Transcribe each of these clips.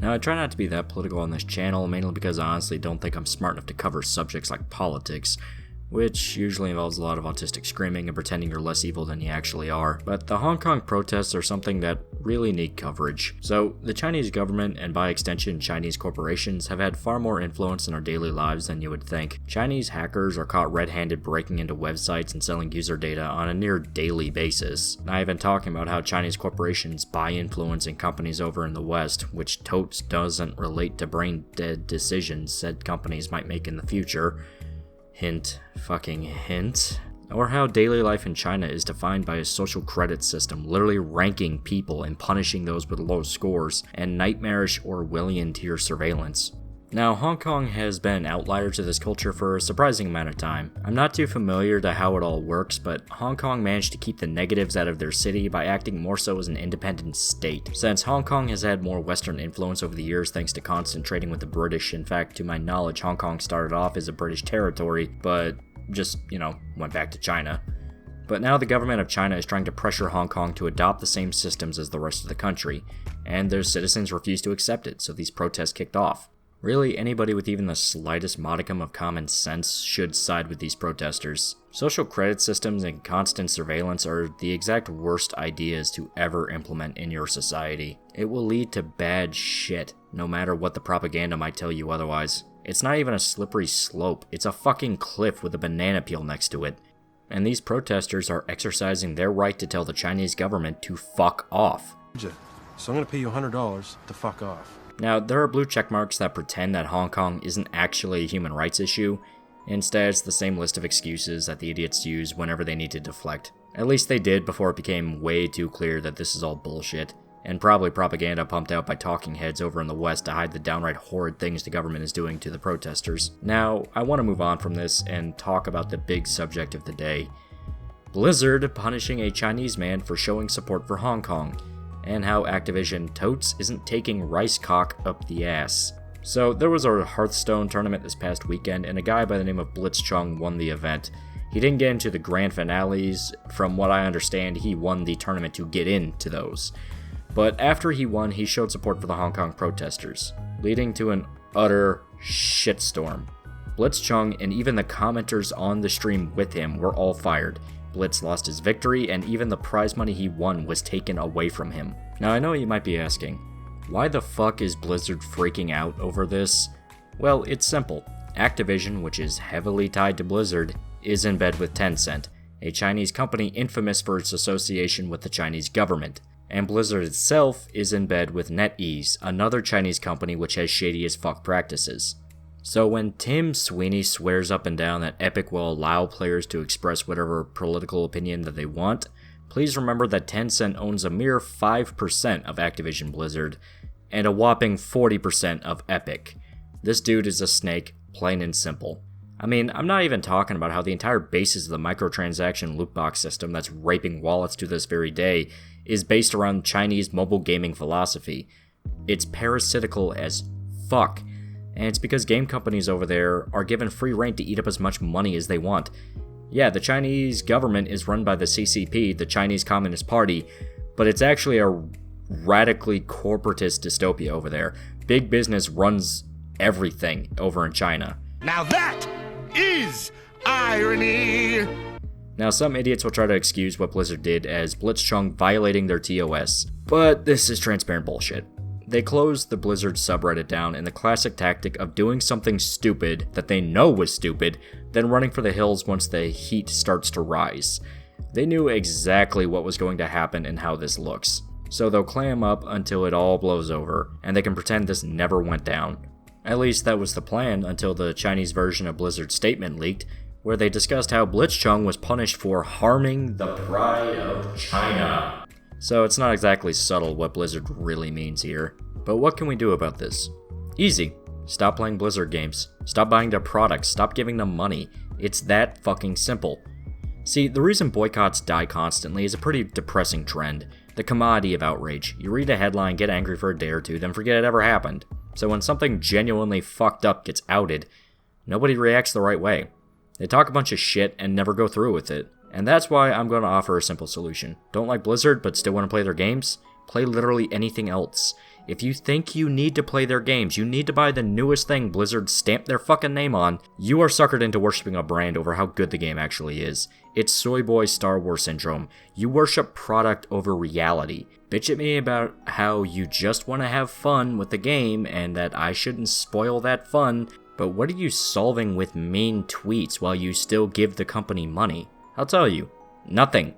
Now, I try not to be that political on this channel, mainly because I honestly don't think I'm smart enough to cover subjects like politics, which usually involves a lot of autistic screaming and pretending you're less evil than you actually are. But the Hong Kong protests are something that really need coverage. So, the Chinese government, and by extension Chinese corporations, have had far more influence in our daily lives than you would think. Chinese hackers are caught red-handed breaking into websites and selling user data on a near daily basis. I have been talking about how Chinese corporations buy influence in companies over in the West, which totes doesn't relate to brain-dead decisions said companies might make in the future. Hint, fucking hint. Or how daily life in China is defined by a social credit system, literally ranking people and punishing those with low scores, and nightmarish Orwellian tier surveillance. Now, Hong Kong has been an outlier to this culture for a surprising amount of time. I'm not too familiar to how it all works, but Hong Kong managed to keep the negatives out of their city by acting more so as an independent state. Since Hong Kong has had more Western influence over the years thanks to constant trading with the British, in fact, to my knowledge, Hong Kong started off as a British territory, but just, went back to China. But now the government of China is trying to pressure Hong Kong to adopt the same systems as the rest of the country, and their citizens refuse to accept it, so these protests kicked off. Really, anybody with even the slightest modicum of common sense should side with these protesters. Social credit systems and constant surveillance are the exact worst ideas to ever implement in your society. It will lead to bad shit, no matter what the propaganda might tell you otherwise. It's not even a slippery slope, it's a fucking cliff with a banana peel next to it. And these protesters are exercising their right to tell the Chinese government to fuck off. So I'm gonna pay you $100 to fuck off. Now, there are blue checkmarks that pretend that Hong Kong isn't actually a human rights issue. Instead, it's the same list of excuses that the idiots use whenever they need to deflect. At least they did before it became way too clear that this is all bullshit, and probably propaganda pumped out by talking heads over in the West to hide the downright horrid things the government is doing to the protesters. Now, I want to move on from this and talk about the big subject of the day. Blizzard punishing a Chinese man for showing support for Hong Kong, and how Activision totes isn't taking rice cock up the ass. So there was a Hearthstone tournament this past weekend, and a guy by the name of Blitzchung won the event. He didn't get into the grand finales. From what I understand, he won the tournament to get into those. But after he won, he showed support for the Hong Kong protesters, leading to an utter shitstorm. Blitzchung and even the commenters on the stream with him were all fired. Blitz lost his victory, and even the prize money he won was taken away from him. Now, I know you might be asking, why the fuck is Blizzard freaking out over this? Well, it's simple. Activision, which is heavily tied to Blizzard, is in bed with Tencent, a Chinese company infamous for its association with the Chinese government. And Blizzard itself is in bed with NetEase, another Chinese company which has shady as fuck practices. So when Tim Sweeney swears up and down that Epic will allow players to express whatever political opinion that they want, please remember that Tencent owns a mere 5% of Activision Blizzard, and a whopping 40% of Epic. This dude is a snake, plain and simple. I mean, I'm not even talking about how the entire basis of the microtransaction loot box system that's raping wallets to this very day is based around Chinese mobile gaming philosophy. It's parasitical as fuck. And it's because game companies over there are given free rein to eat up as much money as they want. Yeah, the Chinese government is run by the CCP, the Chinese Communist Party, but it's actually a radically corporatist dystopia over there. Big business runs everything over in China. Now that is irony! Now, some idiots will try to excuse what Blizzard did as Blitzchung violating their TOS, but this is transparent bullshit. They closed the Blizzard subreddit down in the classic tactic of doing something stupid that they know was stupid, then running for the hills once the heat starts to rise. They knew exactly what was going to happen and how this looks, so they'll clam up until it all blows over, and they can pretend this never went down. At least that was the plan until the Chinese version of Blizzard's statement leaked, where they discussed how Blitzchung was punished for harming the pride of China. So it's not exactly subtle what Blizzard really means here. But what can we do about this? Easy. Stop playing Blizzard games. Stop buying their products. Stop giving them money. It's that fucking simple. See, the reason boycotts die constantly is a pretty depressing trend. The commodity of outrage. You read a headline, get angry for a day or two, then forget it ever happened. So when something genuinely fucked up gets outed, nobody reacts the right way. They talk a bunch of shit and never go through with it. And that's why I'm going to offer a simple solution. Don't like Blizzard but still want to play their games? Play literally anything else. If you think you need to play their games, you need to buy the newest thing Blizzard stamped their fucking name on, you are suckered into worshipping a brand over how good the game actually is. It's soy boy Star Wars syndrome. You worship product over reality. Bitch at me about how you just want to have fun with the game and that I shouldn't spoil that fun, but what are you solving with mean tweets while you still give the company money? I'll tell you, nothing.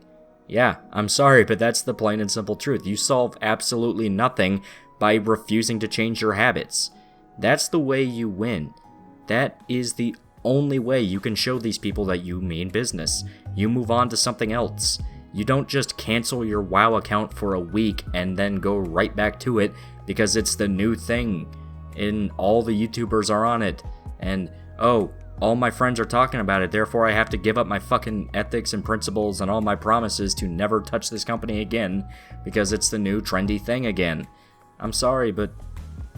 Yeah, I'm sorry, but that's the plain and simple truth. You solve absolutely nothing by refusing to change your habits. That's the way you win. That is the only way you can show these people that you mean business. You move on to something else. You don't just cancel your WoW account for a week and then go right back to it because it's the new thing and all the YouTubers are on it. And, oh, all my friends are talking about it, therefore I have to give up my fucking ethics and principles and all my promises to never touch this company again because it's the new trendy thing again. I'm sorry, but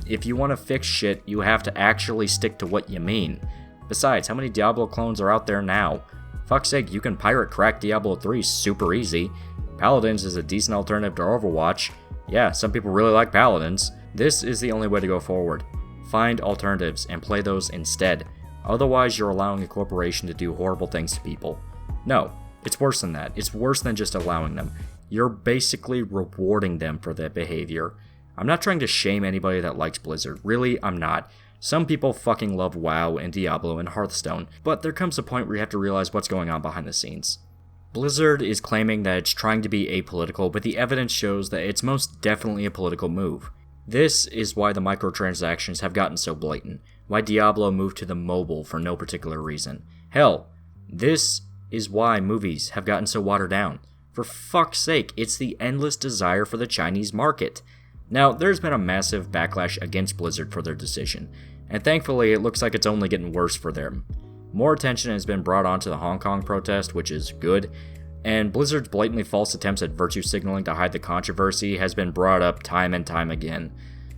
if you want to fix shit, you have to actually stick to what you mean. Besides, how many Diablo clones are out there now? Fuck's sake, you can pirate crack Diablo 3 super easy. Paladins is a decent alternative to Overwatch. Yeah, some people really like Paladins. This is the only way to go forward. Find alternatives and play those instead. Otherwise, you're allowing a corporation to do horrible things to people. No, it's worse than that. It's worse than just allowing them. You're basically rewarding them for their behavior. I'm not trying to shame anybody that likes Blizzard. Really, I'm not. Some people fucking love WoW and Diablo and Hearthstone, but there comes a point where you have to realize what's going on behind the scenes. Blizzard is claiming that it's trying to be apolitical, but the evidence shows that it's most definitely a political move. This is why the microtransactions have gotten so blatant, why Diablo moved to the mobile for no particular reason. Hell, this is why movies have gotten so watered down. For fuck's sake, it's the endless desire for the Chinese market. Now, there's been a massive backlash against Blizzard for their decision, and thankfully it looks like it's only getting worse for them. More attention has been brought onto the Hong Kong protest, which is good, and Blizzard's blatantly false attempts at virtue signaling to hide the controversy has been brought up time and time again.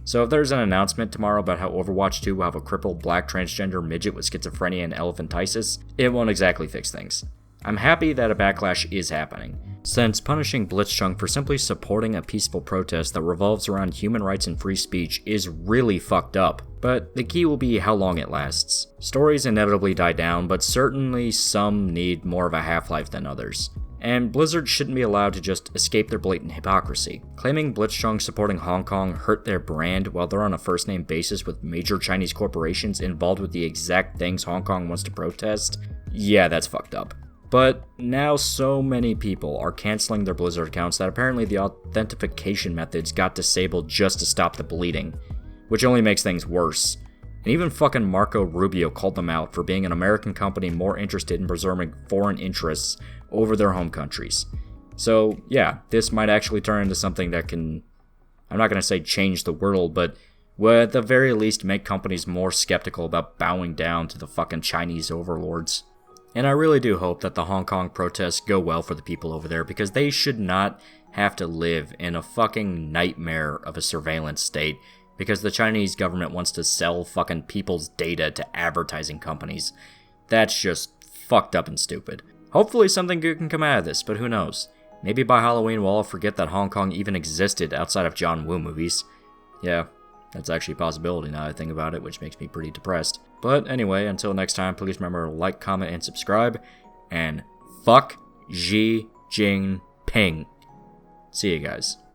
So if there's an announcement tomorrow about how Overwatch 2 will have a crippled black transgender midget with schizophrenia and elephantiasis, it won't exactly fix things. I'm happy that a backlash is happening, since punishing Blitzchung for simply supporting a peaceful protest that revolves around human rights and free speech is really fucked up. But the key will be how long it lasts. Stories inevitably die down, but certainly some need more of a half-life than others. And Blizzard shouldn't be allowed to just escape their blatant hypocrisy. Claiming Blitzchung supporting Hong Kong hurt their brand while they're on a first-name basis with major Chinese corporations involved with the exact things Hong Kong wants to protest? Yeah, that's fucked up. But now so many people are canceling their Blizzard accounts that apparently the authentication methods got disabled just to stop the bleeding, which only makes things worse. And even fucking Marco Rubio called them out for being an American company more interested in preserving foreign interests over their home countries. So yeah, this might actually turn into something that can, I'm not going to say change the world, but will at the very least make companies more skeptical about bowing down to the fucking Chinese overlords. And I really do hope that the Hong Kong protests go well for the people over there, because they should not have to live in a fucking nightmare of a surveillance state because the Chinese government wants to sell fucking people's data to advertising companies. That's just fucked up and stupid. Hopefully something good can come out of this, but who knows? Maybe by Halloween we'll all forget that Hong Kong even existed outside of John Woo movies. Yeah, that's actually a possibility now I think about it, which makes me pretty depressed. But anyway, until next time, please remember to like, comment, and subscribe. And fuck Xi Jinping. See you guys.